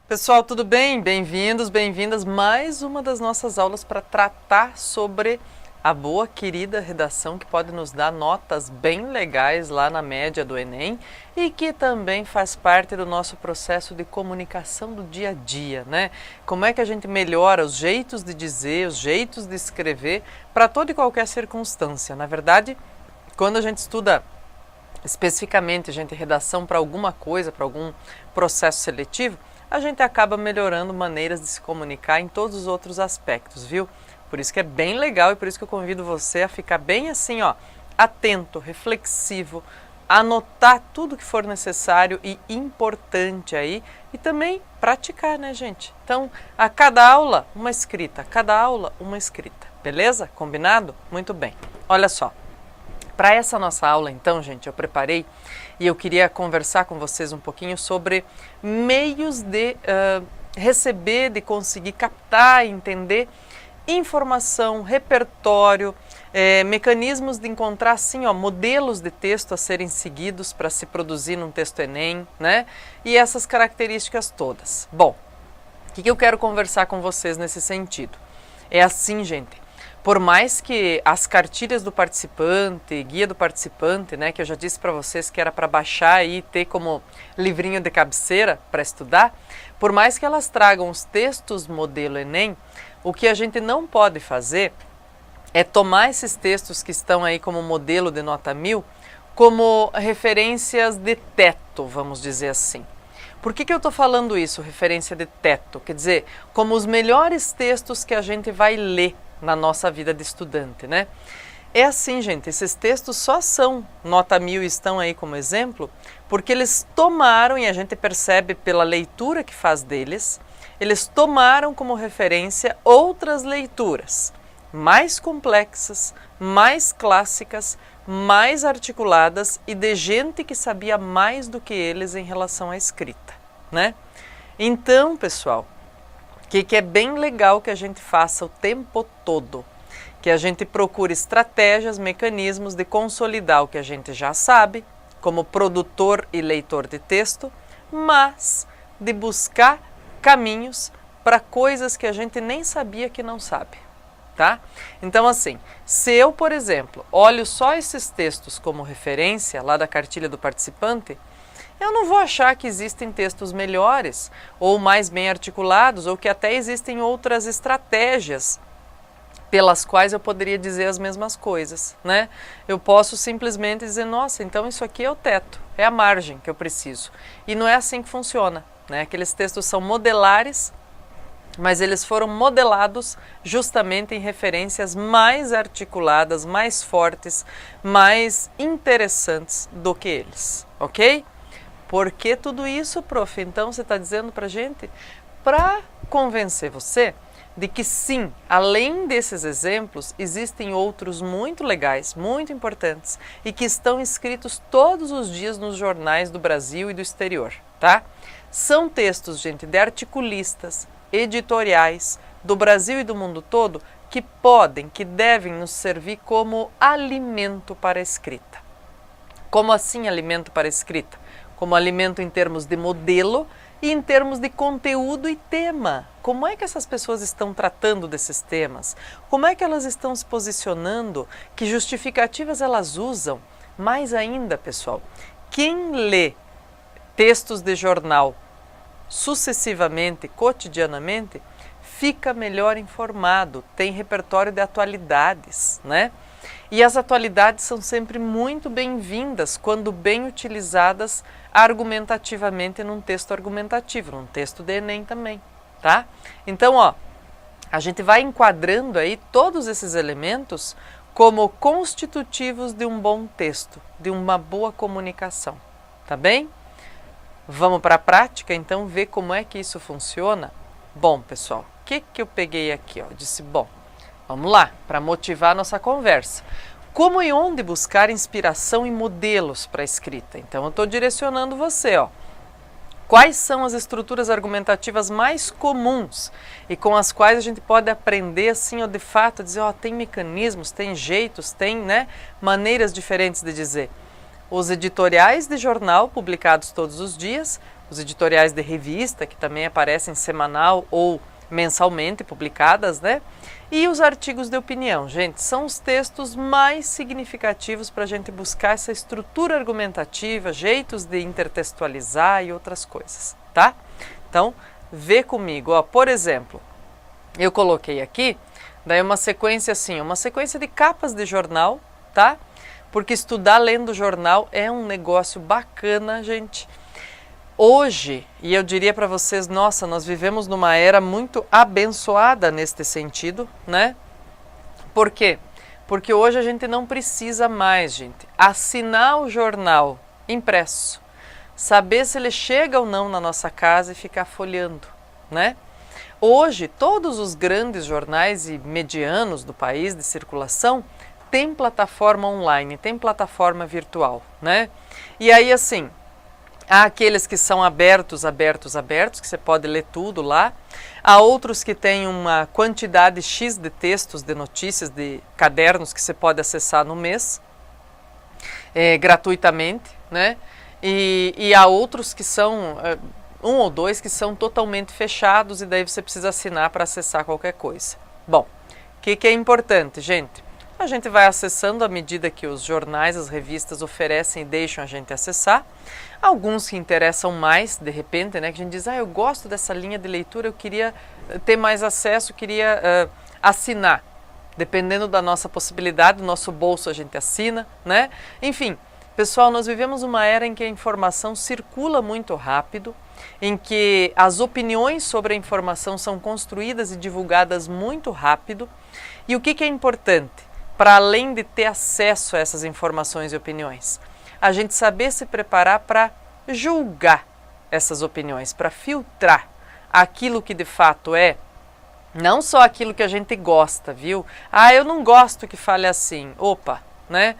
Pessoal, tudo bem? Bem-vindos, bem-vindas. Mais uma das nossas aulas para tratar sobre a boa, querida redação que pode nos dar notas bem legais lá na média do Enem e que também faz parte do nosso processo de comunicação do dia a dia, né? Como é que a gente melhora os jeitos de dizer, os jeitos de escrever para toda e qualquer circunstância. Na verdade, quando a gente estuda especificamente, redação para alguma coisa, para algum processo seletivo, a gente acaba melhorando maneiras de se comunicar em todos os outros aspectos, viu? Por isso que é bem legal e por isso que eu convido você a ficar bem assim, ó, atento, reflexivo, anotar tudo que for necessário e importante aí e também praticar, né, gente? Então, a cada aula, uma escrita, a cada aula, uma escrita, beleza? Combinado? Muito bem. Olha só. Para essa nossa aula, então, gente, eu preparei e eu queria conversar com vocês um pouquinho sobre meios de receber, de conseguir captar e entender informação, repertório, mecanismos de encontrar, assim, ó, modelos de texto a serem seguidos para se produzir num texto Enem, né? E essas características todas. Bom, o que eu quero conversar com vocês nesse sentido? É assim, gente. Por mais que as cartilhas do participante, guia do participante, né, que eu já disse para vocês que era para baixar e ter como livrinho de cabeceira para estudar, por mais que elas tragam os textos modelo Enem, o que a gente não pode fazer é tomar esses textos que estão aí como modelo de nota 1000 como referências de teto, vamos dizer assim. Por que eu estou falando isso, referência de teto? Quer dizer, como os melhores textos que a gente vai ler na nossa vida de estudante, né? É assim, gente, esses textos só são nota 1000 e estão aí como exemplo, porque eles tomaram, e a gente percebe pela leitura que faz deles, eles tomaram como referência outras leituras mais complexas, mais clássicas, mais articuladas e de gente que sabia mais do que eles em relação à escrita, né? Então, pessoal, o que é bem legal que a gente faça o tempo todo, que a gente procure estratégias, mecanismos de consolidar o que a gente já sabe, como produtor e leitor de texto, mas de buscar caminhos para coisas que a gente nem sabia que não sabe, tá? Então, assim, se eu, por exemplo, olho só esses textos como referência lá da cartilha do participante, eu não vou achar que existem textos melhores ou mais bem articulados ou que até existem outras estratégias pelas quais eu poderia dizer as mesmas coisas, né? Eu posso simplesmente dizer, nossa, então isso aqui é o teto, é a margem que eu preciso. E não é assim que funciona, né? Aqueles textos são modelares, mas eles foram modelados justamente em referências mais articuladas, mais fortes, mais interessantes do que eles, ok? Por que tudo isso, prof? Então você está dizendo para a gente? Para convencer você de que sim, além desses exemplos, existem outros muito legais, muito importantes e que estão escritos todos os dias nos jornais do Brasil e do exterior, tá? São textos, gente, de articulistas, editoriais do Brasil e do mundo todo que podem, que devem nos servir como alimento para a escrita. Como assim alimento para a escrita? Como alimento em termos de modelo e em termos de conteúdo e tema. Como é que essas pessoas estão tratando desses temas? Como é que elas estão se posicionando? Que justificativas elas usam? Mais ainda, pessoal, quem lê textos de jornal sucessivamente, cotidianamente, fica melhor informado, tem repertório de atualidades, né? E as atualidades são sempre muito bem-vindas quando bem utilizadas argumentativamente num texto argumentativo, num texto de Enem também, tá? Então, ó, a gente vai enquadrando aí todos esses elementos como constitutivos de um bom texto, de uma boa comunicação, tá bem? Vamos para a prática, então, ver como é que isso funciona? Bom, pessoal, o que eu peguei aqui? Ó? Disse, bom, vamos lá, para motivar a nossa conversa. Como e onde buscar inspiração e modelos para a escrita? Então, eu estou direcionando você, ó. Quais são as estruturas argumentativas mais comuns e com as quais a gente pode aprender, assim, ó, de fato, dizer, ó, tem mecanismos, tem jeitos, tem, né, maneiras diferentes de dizer. Os editoriais de jornal publicados todos os dias, os editoriais de revista, que também aparecem semanal ou mensalmente publicadas, né? E os artigos de opinião, gente, são os textos mais significativos para a gente buscar essa estrutura argumentativa, jeitos de intertextualizar e outras coisas, tá? Então, vê comigo, ó, por exemplo, eu coloquei aqui, daí uma sequência assim, uma sequência de capas de jornal, tá? Porque estudar lendo jornal é um negócio bacana, gente. Hoje, e eu diria para vocês, nossa, nós vivemos numa era muito abençoada neste sentido, né? Por quê? Porque hoje a gente não precisa mais, gente, assinar o jornal impresso, saber se ele chega ou não na nossa casa e ficar folheando, né? Hoje, todos os grandes jornais e medianos do país de circulação têm plataforma online, tem plataforma virtual, né? E aí, assim, há aqueles que são abertos, que você pode ler tudo lá. Há outros que têm uma quantidade X de textos, de notícias, de cadernos que você pode acessar no mês, gratuitamente, né? E há outros que são, um ou dois que são totalmente fechados e daí você precisa assinar para acessar qualquer coisa. Bom, o que é importante, gente? A gente vai acessando à medida que os jornais, as revistas oferecem e deixam a gente acessar. Alguns que interessam mais, de repente, né, que a gente diz, eu gosto dessa linha de leitura, eu queria ter mais acesso, queria assinar. Dependendo da nossa possibilidade, do nosso bolso a gente assina, né? Enfim, pessoal, nós vivemos uma era em que a informação circula muito rápido, em que as opiniões sobre a informação são construídas e divulgadas muito rápido. E o que é importante? Para além de ter acesso a essas informações e opiniões, a gente saber se preparar para julgar essas opiniões, para filtrar aquilo que de fato é, não só aquilo que a gente gosta, viu? Eu não gosto que fale assim, opa, né?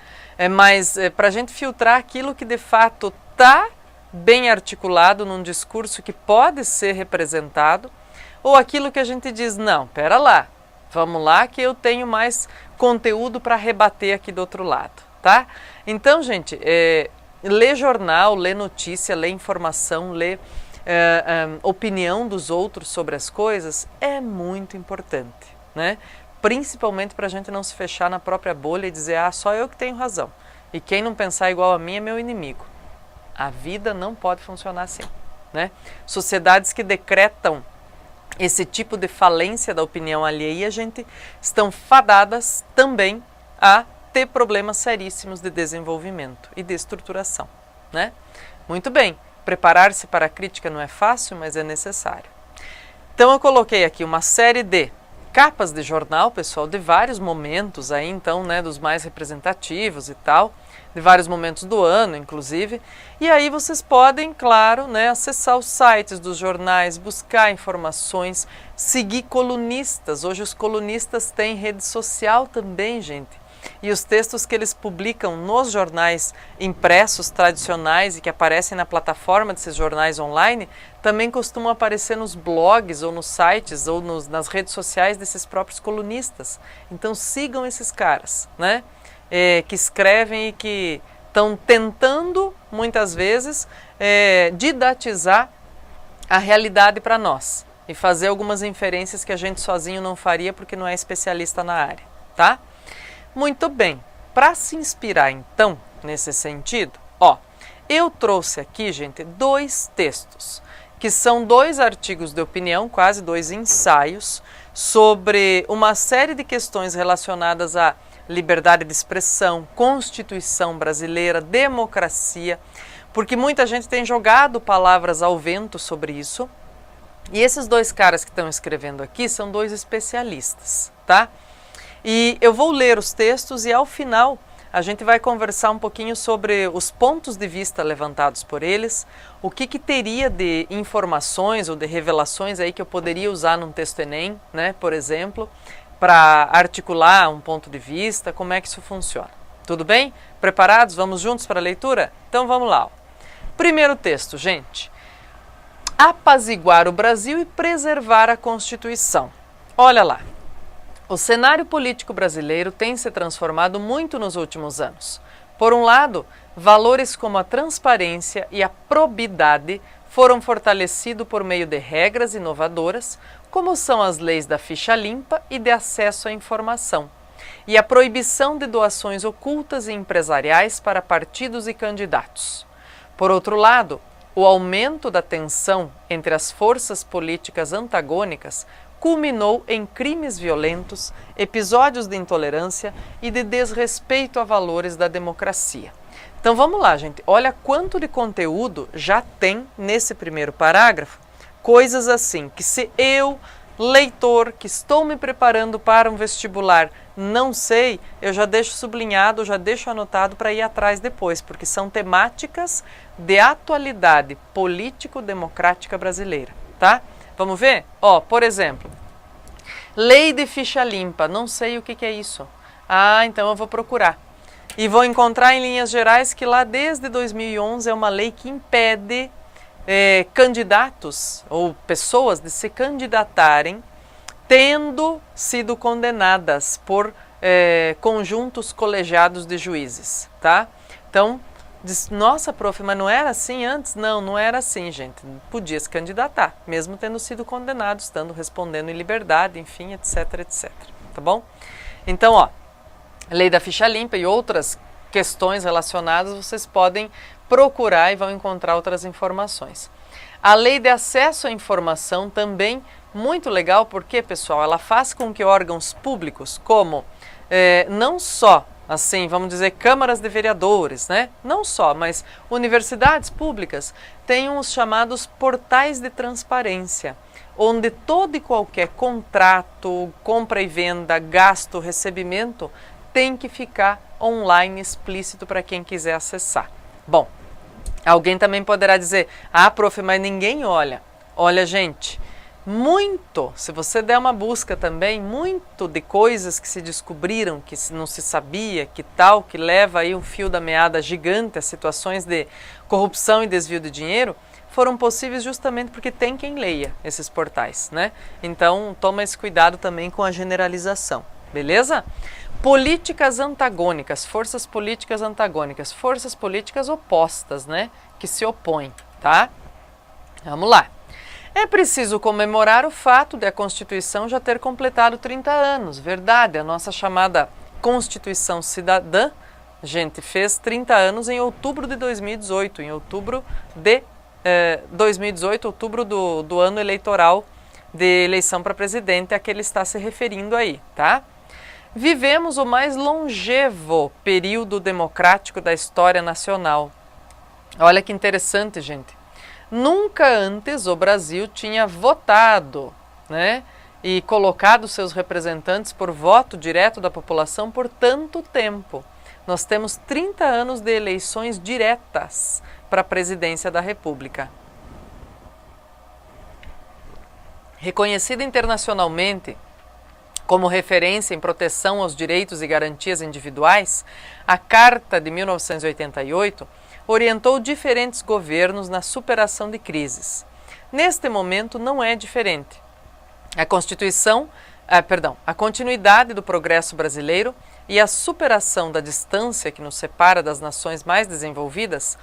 Mas para a gente filtrar aquilo que de fato está bem articulado num discurso que pode ser representado, ou aquilo que a gente diz, não, pera lá, vamos lá que eu tenho mais conteúdo para rebater aqui do outro lado, tá? Então, gente, ler jornal, ler notícia, ler informação, ler opinião dos outros sobre as coisas é muito importante, né? Principalmente para a gente não se fechar na própria bolha e dizer, só eu que tenho razão. E quem não pensar igual a mim é meu inimigo. A vida não pode funcionar assim, né? Sociedades que decretam esse tipo de falência da opinião alheia, gente, estão fadadas também a ter problemas seríssimos de desenvolvimento e de estruturação, né? Muito bem, preparar-se para a crítica não é fácil, mas é necessário. Então eu coloquei aqui uma série de capas de jornal, pessoal, de vários momentos aí, então, né, dos mais representativos e tal, de vários momentos do ano, inclusive. E aí vocês podem, claro, né, acessar os sites dos jornais, buscar informações, seguir colunistas. Hoje os colunistas têm rede social também, gente. E os textos que eles publicam nos jornais impressos tradicionais e que aparecem na plataforma desses jornais online, também costumam aparecer nos blogs ou nos sites ou nas redes sociais desses próprios colunistas. Então sigam esses caras, né? Que escrevem e que estão tentando, muitas vezes, didatizar a realidade para nós e fazer algumas inferências que a gente sozinho não faria porque não é especialista na área, tá? Muito bem, para se inspirar então nesse sentido, eu trouxe aqui, gente, 2 textos, que são 2 artigos de opinião, quase 2 ensaios, sobre uma série de questões relacionadas à liberdade de expressão, Constituição brasileira, democracia, porque muita gente tem jogado palavras ao vento sobre isso, e esses 2 caras que estão escrevendo aqui são 2 especialistas, tá? E eu vou ler os textos e ao final a gente vai conversar um pouquinho sobre os pontos de vista levantados por eles, o que teria de informações ou de revelações aí que eu poderia usar num texto Enem, né, por exemplo, para articular um ponto de vista, como é que isso funciona. Tudo bem? Preparados? Vamos juntos para a leitura? Então vamos lá. Primeiro texto, gente. Apaziguar o Brasil e preservar a Constituição. Olha lá. O cenário político brasileiro tem se transformado muito nos últimos anos. Por um lado, valores como a transparência e a probidade foram fortalecidos por meio de regras inovadoras, como são as leis da ficha limpa e de acesso à informação, e a proibição de doações ocultas e empresariais para partidos e candidatos. Por outro lado, o aumento da tensão entre as forças políticas antagônicas culminou em crimes violentos, episódios de intolerância e de desrespeito a valores da democracia. Então vamos lá, gente. Olha quanto de conteúdo já tem nesse primeiro parágrafo. Coisas assim, que se eu, leitor, que estou me preparando para um vestibular, não sei, eu já deixo sublinhado, já deixo anotado para ir atrás depois, porque são temáticas de atualidade político-democrática brasileira, tá? Vamos ver? Ó, por exemplo, lei de ficha limpa, não sei o que é isso. Ah, então eu vou procurar. E vou encontrar em linhas gerais que lá desde 2011 é uma lei que impede candidatos ou pessoas de se candidatarem tendo sido condenadas por conjuntos colegiados de juízes, tá? Então, diz, nossa, prof, mas não era assim antes? Não, não era assim, gente. Podia se candidatar, mesmo tendo sido condenado, estando respondendo em liberdade, enfim, etc, etc. Tá bom? Então, ó, lei da ficha limpa e outras questões relacionadas, vocês podem procurar e vão encontrar outras informações. A lei de acesso à informação também muito legal, porque, pessoal, ela faz com que órgãos públicos, como não só, assim, vamos dizer, câmaras de vereadores, né? Não só, mas universidades públicas tenham os chamados portais de transparência, onde todo e qualquer contrato, compra e venda, gasto, recebimento, tem que ficar online explícito para quem quiser acessar. Bom, alguém também poderá dizer, ah, prof, mas ninguém olha. Olha, gente, muito, se você der uma busca também, muito de coisas que se descobriram, que não se sabia, que tal, que leva aí um fio da meada gigante a situações de corrupção e desvio de dinheiro, foram possíveis justamente porque tem quem leia esses portais, né? Então, toma esse cuidado também com a generalização, beleza? Políticas antagônicas, forças políticas antagônicas, forças políticas opostas, né? Que se opõem, tá? Vamos lá. É preciso comemorar o fato de a Constituição já ter completado 30 anos. Verdade, a nossa chamada Constituição Cidadã, gente, fez 30 anos em outubro de 2018, em outubro de 2018, outubro do ano eleitoral de eleição para presidente, a que ele está se referindo aí, tá? Vivemos o mais longevo período democrático da história nacional. Olha que interessante, gente. Nunca antes o Brasil tinha votado, né, e colocado seus representantes por voto direto da população por tanto tempo. Nós temos 30 anos de eleições diretas para a presidência da República. Reconhecida internacionalmente como referência em proteção aos direitos e garantias individuais, a Carta de 1988 orientou diferentes governos na superação de crises. Neste momento não é diferente. A continuidade do progresso brasileiro e a superação da distância que nos separa das nações mais desenvolvidas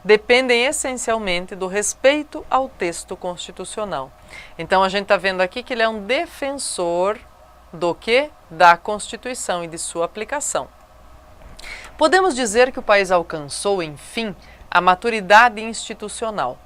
dependem essencialmente do respeito ao texto constitucional. Então a gente está vendo aqui que ele é um defensor do que? Da Constituição e de sua aplicação. Podemos dizer que o país alcançou, enfim, a maturidade institucional.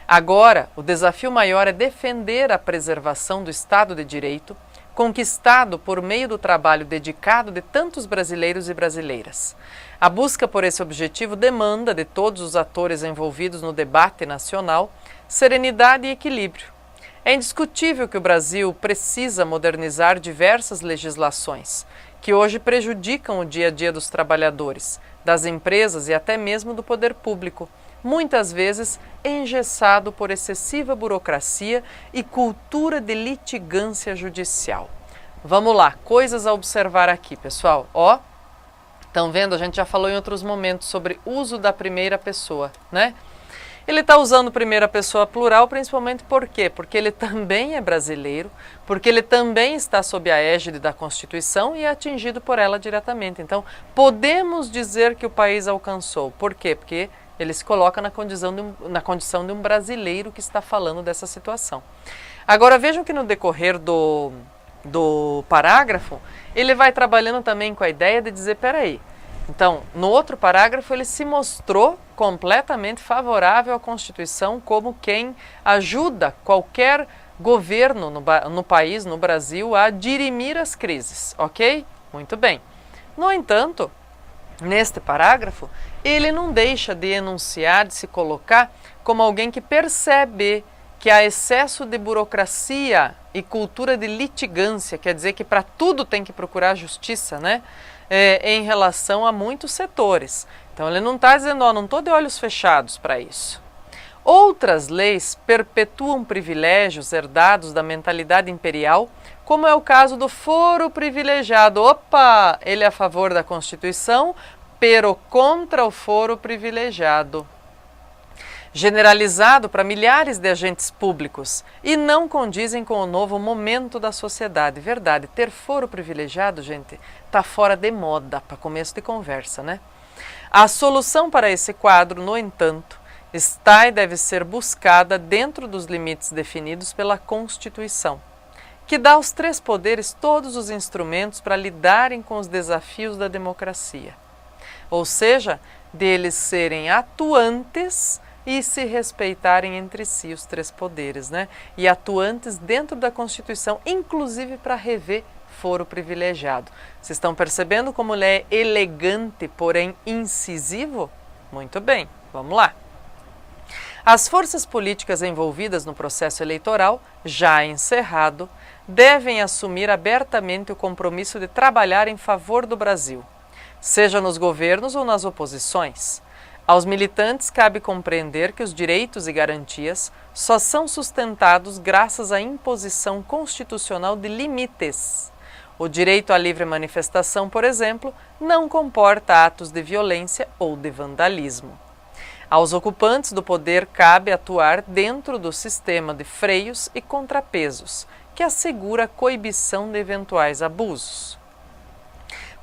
Agora, o desafio maior é defender a preservação do Estado de Direito, conquistado por meio do trabalho dedicado de tantos brasileiros e brasileiras. A busca por esse objetivo demanda de todos os atores envolvidos no debate nacional serenidade e equilíbrio. É indiscutível que o Brasil precisa modernizar diversas legislações que hoje prejudicam o dia a dia dos trabalhadores, das empresas e até mesmo do poder público, muitas vezes engessado por excessiva burocracia e cultura de litigância judicial. Vamos lá, coisas a observar aqui, pessoal. Ó, estão vendo? A gente já falou em outros momentos sobre uso da primeira pessoa, né? Ele está usando primeira pessoa plural, principalmente por quê? Porque ele também é brasileiro, porque ele também está sob a égide da Constituição e é atingido por ela diretamente. Então, podemos dizer que o país alcançou. Por quê? Porque Ele se coloca na condição de um brasileiro que está falando dessa situação. Agora vejam que no decorrer do parágrafo, ele vai trabalhando também com a ideia de dizer, peraí, então, no outro parágrafo ele se mostrou completamente favorável à Constituição como quem ajuda qualquer governo no país, no Brasil, a dirimir as crises, ok? Muito bem. No entanto, neste parágrafo, ele não deixa de enunciar, de se colocar como alguém que percebe que há excesso de burocracia e cultura de litigância, quer dizer que para tudo tem que procurar justiça, né? Em relação a muitos setores. Então ele não está dizendo, ó, não estou de olhos fechados para isso. Outras leis perpetuam privilégios herdados da mentalidade imperial, como é o caso do foro privilegiado. Opa, ele é a favor da Constituição, pero contra o foro privilegiado. Generalizado para milhares de agentes públicos e não condizem com o novo momento da sociedade. Verdade, ter foro privilegiado, gente, está fora de moda, para começo de conversa, né? A solução para esse quadro, no entanto, está e deve ser buscada dentro dos limites definidos pela Constituição, que dá aos três poderes todos os instrumentos para lidarem com os desafios da democracia. Ou seja, deles serem atuantes e se respeitarem entre si os três poderes, né? E atuantes dentro da Constituição, inclusive para rever foro privilegiado. Vocês estão percebendo como ele é elegante, porém incisivo? Muito bem, vamos lá. As forças políticas envolvidas no processo eleitoral, já encerrado, devem assumir abertamente o compromisso de trabalhar em favor do Brasil, seja nos governos ou nas oposições. Aos militantes cabe compreender que os direitos e garantias só são sustentados graças à imposição constitucional de limites. O direito à livre manifestação, por exemplo, não comporta atos de violência ou de vandalismo. Aos ocupantes do poder cabe atuar dentro do sistema de freios e contrapesos, que assegura a coibição de eventuais abusos.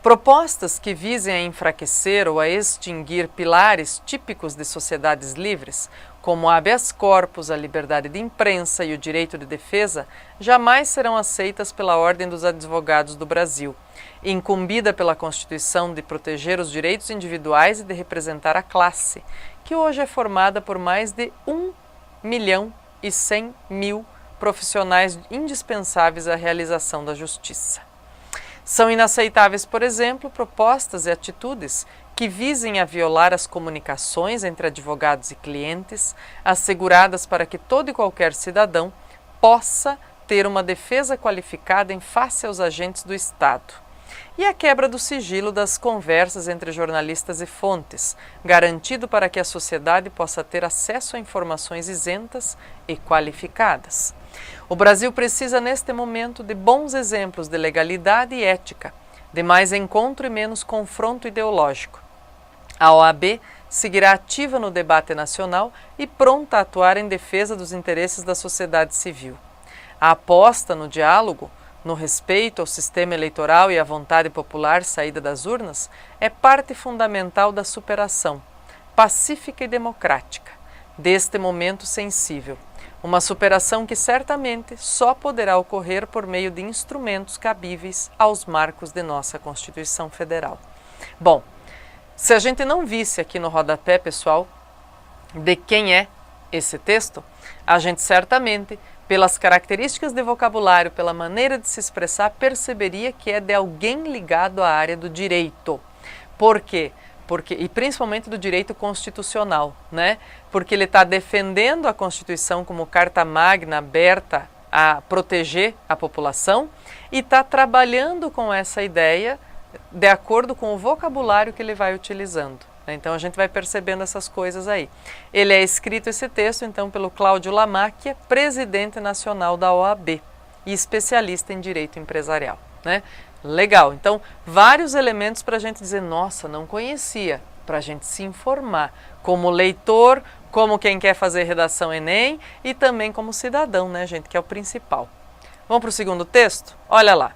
Propostas que visem a enfraquecer ou a extinguir pilares típicos de sociedades livres, como o habeas corpus, a liberdade de imprensa e o direito de defesa, jamais serão aceitas pela Ordem dos Advogados do Brasil, incumbida pela Constituição de proteger os direitos individuais e de representar a classe, que hoje é formada por mais de 1.100.000 profissionais indispensáveis à realização da justiça. São inaceitáveis, por exemplo, propostas e atitudes que visem a violar as comunicações entre advogados e clientes, asseguradas para que todo e qualquer cidadão possa ter uma defesa qualificada em face aos agentes do Estado. E a quebra do sigilo das conversas entre jornalistas e fontes, garantido para que a sociedade possa ter acesso a informações isentas e qualificadas. O Brasil precisa, neste momento, de bons exemplos de legalidade e ética, de mais encontro e menos confronto ideológico. A OAB seguirá ativa no debate nacional e pronta a atuar em defesa dos interesses da sociedade civil. A aposta no diálogo, no respeito ao sistema eleitoral e à vontade popular saída das urnas, é parte fundamental da superação, pacífica e democrática, deste momento sensível. Uma superação que certamente só poderá ocorrer por meio de instrumentos cabíveis aos marcos de nossa Constituição Federal. Bom, se a gente não visse aqui no rodapé, pessoal, de quem é esse texto, a gente certamente, pelas características de vocabulário, pela maneira de se expressar, perceberia que é de alguém ligado à área do direito. Por quê? E principalmente do direito constitucional, né? Porque ele está defendendo a Constituição como carta magna aberta a proteger a população e está trabalhando com essa ideia de acordo com o vocabulário que ele vai utilizando. Então a gente vai percebendo essas coisas aí. Ele é escrito, esse texto, então, pelo Cláudio Lamáquia, presidente nacional da OAB e especialista em direito empresarial, né? Legal, então vários elementos para a gente dizer, nossa, não conhecia, para a gente se informar como leitor, como quem quer fazer redação Enem e também como cidadão, né, gente, que é o principal. Vamos para o segundo texto? Olha lá.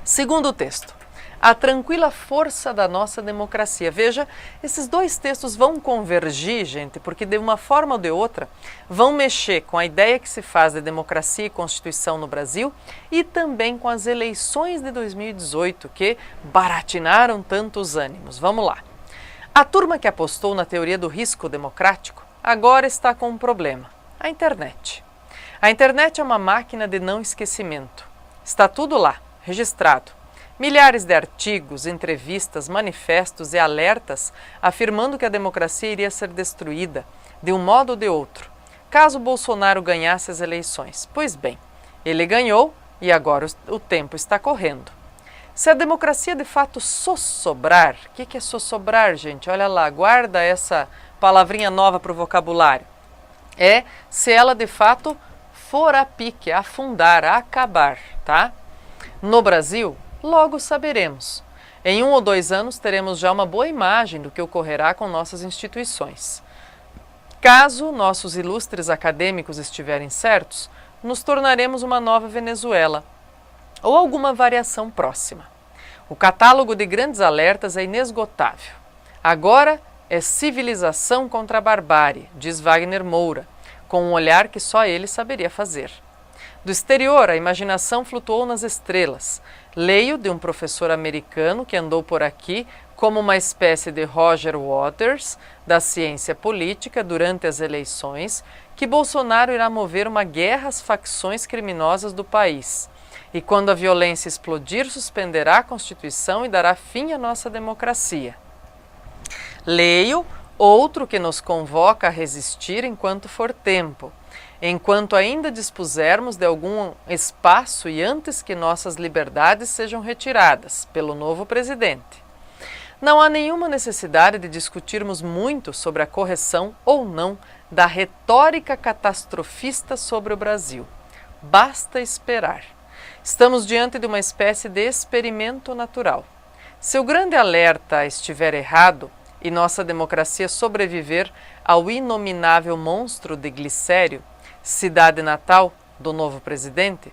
Segundo texto. a tranquila força da nossa democracia. Veja, esses dois textos vão convergir, gente, porque de uma forma ou de outra vão mexer com a ideia que se faz de democracia e Constituição no Brasil e também com as eleições de 2018, que baratinaram tantos ânimos. Vamos lá. A turma que apostou na teoria do risco democrático agora está com um problema: a internet. A internet é uma máquina de não esquecimento. Está tudo lá, registrado. Milhares de artigos, entrevistas, manifestos e alertas afirmando que a democracia iria ser destruída, de um modo ou de outro, caso Bolsonaro ganhasse as eleições. Pois bem, ele ganhou e agora o tempo está correndo. Se a democracia de fato sossobrar, o que é sossobrar, gente? Olha lá, guarda essa palavrinha nova para o vocabulário. É se ela de fato for a pique, afundar, acabar, tá? No Brasil, logo saberemos. Em 1 ou 2 anos teremos já uma boa imagem do que ocorrerá com nossas instituições. Caso nossos ilustres acadêmicos estiverem certos, nos tornaremos uma nova Venezuela, ou alguma variação próxima. O catálogo de grandes alertas é inesgotável. Agora é civilização contra a barbárie, diz Wagner Moura, com um olhar que só ele saberia fazer. Do exterior, a imaginação flutuou nas estrelas. Leio de um professor americano que andou por aqui como uma espécie de Roger Waters da ciência política durante as eleições, que Bolsonaro irá mover uma guerra às facções criminosas do país. E quando a violência explodir, suspenderá a Constituição e dará fim à nossa democracia. Leio outro que nos convoca a resistir enquanto for tempo, enquanto ainda dispusermos de algum espaço e antes que nossas liberdades sejam retiradas pelo novo presidente. Não há nenhuma necessidade de discutirmos muito sobre a correção ou não da retórica catastrofista sobre o Brasil. Basta esperar. Estamos diante de uma espécie de experimento natural. Se o grande alerta estiver errado e nossa democracia sobreviver ao inominável monstro de Glicério, cidade natal do novo presidente,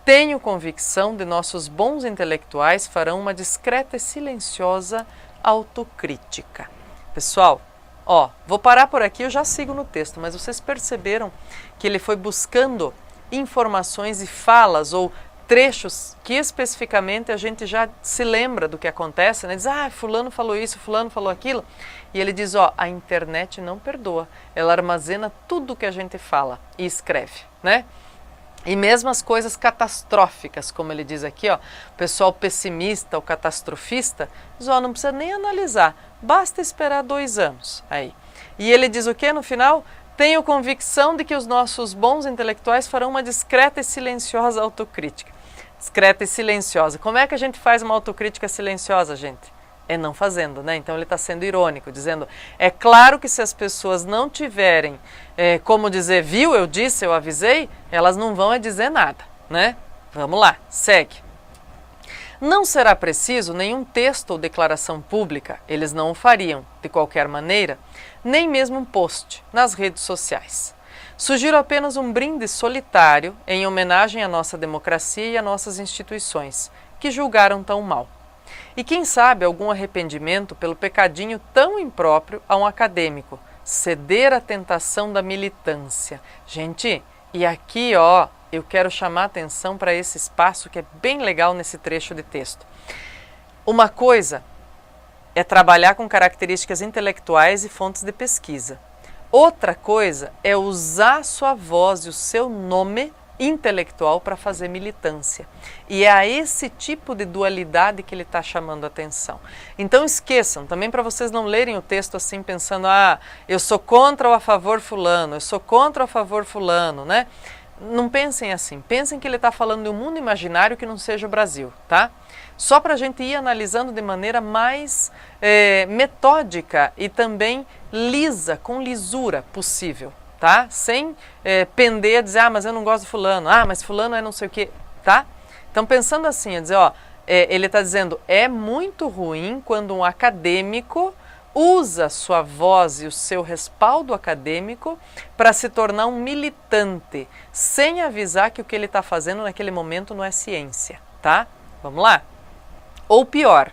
tenho convicção de nossos bons intelectuais farão uma discreta e silenciosa autocrítica. Pessoal, vou parar por aqui, eu já sigo no texto, mas vocês perceberam que ele foi buscando informações e falas ou trechos que especificamente a gente já se lembra do que acontece, né? Diz, fulano falou isso, fulano falou aquilo. E ele diz, a internet não perdoa, ela armazena tudo que a gente fala e escreve, né? E mesmo as coisas catastróficas, como ele diz aqui, o pessoal pessimista ou catastrofista, diz, não precisa nem analisar, basta esperar 2 anos. Aí. E ele diz o que no final? Tenho convicção de que os nossos bons intelectuais farão uma discreta e silenciosa autocrítica. Discreta e silenciosa. Como é que a gente faz uma autocrítica silenciosa, gente? É não fazendo, né? Então ele está sendo irônico, dizendo, é claro que se as pessoas não tiverem como dizer, viu, eu disse, eu avisei, elas não vão dizer nada, né? Vamos lá, segue. Não será preciso nenhum texto ou declaração pública, eles não o fariam, de qualquer maneira, nem mesmo um post nas redes sociais. Sugiro apenas um brinde solitário em homenagem à nossa democracia e às nossas instituições, que julgaram tão mal. E quem sabe algum arrependimento pelo pecadinho tão impróprio a um acadêmico, ceder à tentação da militância. Gente, e aqui eu quero chamar a atenção para esse espaço que é bem legal nesse trecho de texto. Uma coisa é trabalhar com características intelectuais e fontes de pesquisa. Outra coisa é usar sua voz e o seu nome intelectual para fazer militância. E é a esse tipo de dualidade que ele está chamando a atenção. Então esqueçam, também para vocês não lerem o texto assim pensando, eu sou contra ou a favor fulano, eu sou contra ou a favor fulano, né? Não pensem assim, pensem que ele está falando de um mundo imaginário que não seja o Brasil, tá? Só para a gente ir analisando de maneira mais metódica e também lisa, com lisura possível, tá? Sem pender a dizer, mas eu não gosto de fulano, mas fulano é não sei o quê, tá? Então pensando assim, dizer, ele está dizendo, é muito ruim quando um acadêmico usa sua voz e o seu respaldo acadêmico para se tornar um militante, sem avisar que o que ele está fazendo naquele momento não é ciência, tá? Vamos lá? Ou pior,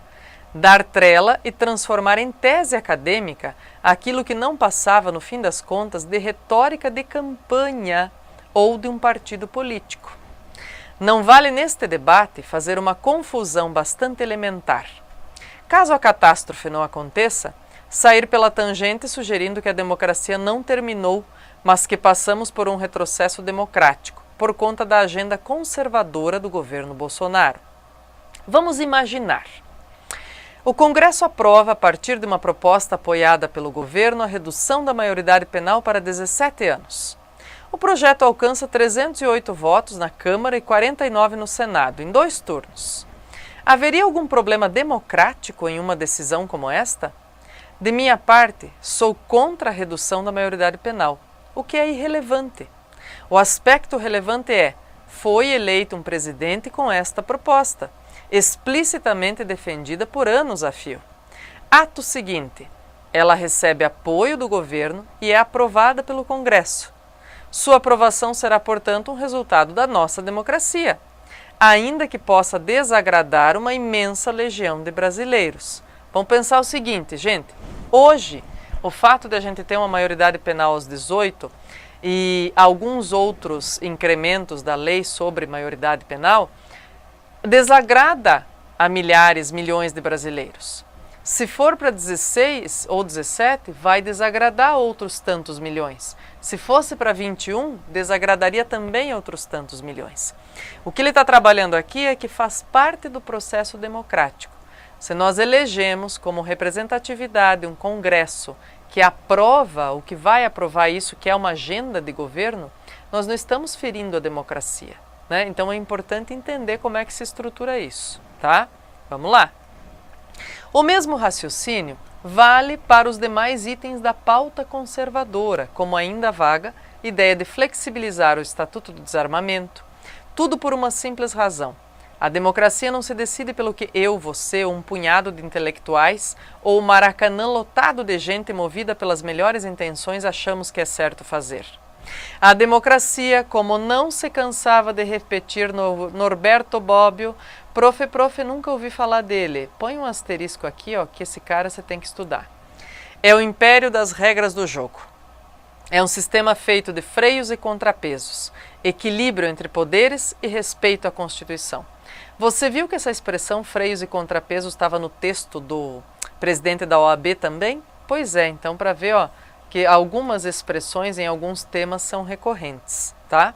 dar trela e transformar em tese acadêmica aquilo que não passava, no fim das contas, de retórica de campanha ou de um partido político. Não vale neste debate fazer uma confusão bastante elementar. Caso a catástrofe não aconteça, sair pela tangente sugerindo que a democracia não terminou, mas que passamos por um retrocesso democrático, por conta da agenda conservadora do governo Bolsonaro. Vamos imaginar. O Congresso aprova, a partir de uma proposta apoiada pelo governo, a redução da maioridade penal para 17 anos. O projeto alcança 308 votos na Câmara e 49 no Senado, em 2 turnos. Haveria algum problema democrático em uma decisão como esta? De minha parte, sou contra a redução da maioridade penal, o que é irrelevante. O aspecto relevante é: foi eleito um presidente com esta proposta, explicitamente defendida por anos a fio. Ato seguinte, ela recebe apoio do governo e é aprovada pelo Congresso. Sua aprovação será, portanto, um resultado da nossa democracia, ainda que possa desagradar uma imensa legião de brasileiros. Vamos pensar o seguinte, gente, hoje o fato de a gente ter uma maioridade penal aos 18 e alguns outros incrementos da lei sobre maioridade penal desagrada a milhares, milhões de brasileiros. Se for para 16 ou 17, vai desagradar outros tantos milhões. Se fosse para 21, desagradaria também outros tantos milhões. O que ele está trabalhando aqui é que faz parte do processo democrático. Se nós elegemos como representatividade um Congresso que aprova o que vai aprovar isso, que é uma agenda de governo, nós não estamos ferindo a democracia, né? Então é importante entender como é que se estrutura isso, tá? Vamos lá. O mesmo raciocínio vale para os demais itens da pauta conservadora, como ainda vaga ideia de flexibilizar o Estatuto do Desarmamento, tudo por uma simples razão. A democracia não se decide pelo que eu, você, ou um punhado de intelectuais ou o Maracanã lotado de gente movida pelas melhores intenções achamos que é certo fazer. A democracia, como não se cansava de repetir no Norberto Bobbio, profe, nunca ouvi falar dele. Põe um asterisco aqui, ó, que esse cara você tem que estudar. É o império das regras do jogo. É um sistema feito de freios e contrapesos, equilíbrio entre poderes e respeito à Constituição. Você viu que essa expressão freios e contrapesos estava no texto do presidente da OAB também? Pois é, então para ver, ó, que algumas expressões em alguns temas são recorrentes, tá?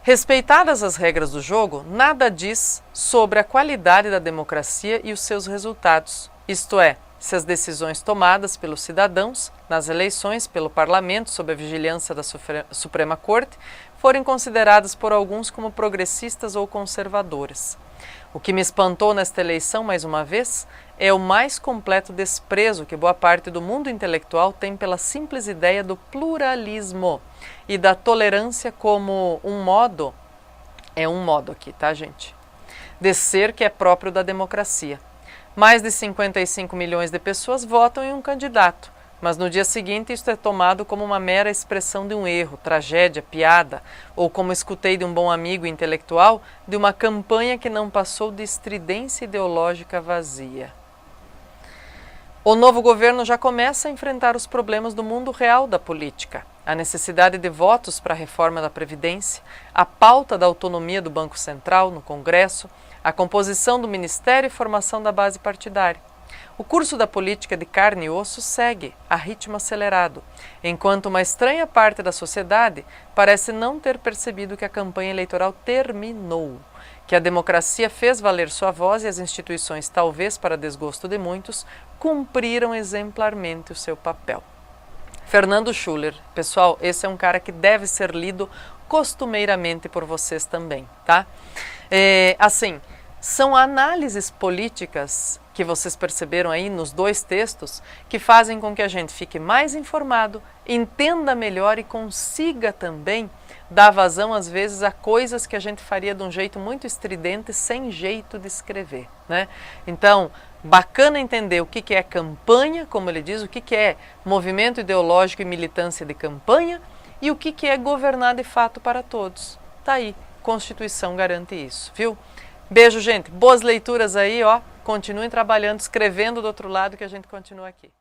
Respeitadas as regras do jogo, nada diz sobre a qualidade da democracia e os seus resultados, isto é, se as decisões tomadas pelos cidadãos nas eleições pelo Parlamento sob a vigilância da Suprema Corte forem consideradas por alguns como progressistas ou conservadoras. O que me espantou nesta eleição, mais uma vez, é o mais completo desprezo que boa parte do mundo intelectual tem pela simples ideia do pluralismo e da tolerância como um modo aqui, tá, gente? De ser que é próprio da democracia. Mais de 55 milhões de pessoas votam em um candidato, mas no dia seguinte isto é tomado como uma mera expressão de um erro, tragédia, piada, ou como escutei de um bom amigo intelectual, de uma campanha que não passou de estridência ideológica vazia. O novo governo já começa a enfrentar os problemas do mundo real da política, a necessidade de votos para a reforma da Previdência, a pauta da autonomia do Banco Central no Congresso, a composição do Ministério e formação da base partidária. O curso da política de carne e osso segue a ritmo acelerado, enquanto uma estranha parte da sociedade parece não ter percebido que a campanha eleitoral terminou, que a democracia fez valer sua voz e as instituições, talvez para desgosto de muitos, cumpriram exemplarmente o seu papel. Fernando Schuller, pessoal, esse é um cara que deve ser lido costumeiramente por vocês também, tá? São análises políticas que vocês perceberam aí nos 2 textos que fazem com que a gente fique mais informado, entenda melhor e consiga também dar vazão às vezes a coisas que a gente faria de um jeito muito estridente, sem jeito de escrever, né? Então, bacana entender o que é campanha, como ele diz, o que é movimento ideológico e militância de campanha e o que é governar de fato para todos. Tá aí, Constituição garante isso, viu? Beijo, gente. Boas leituras aí, ó. Continuem trabalhando, escrevendo do outro lado que a gente continua aqui.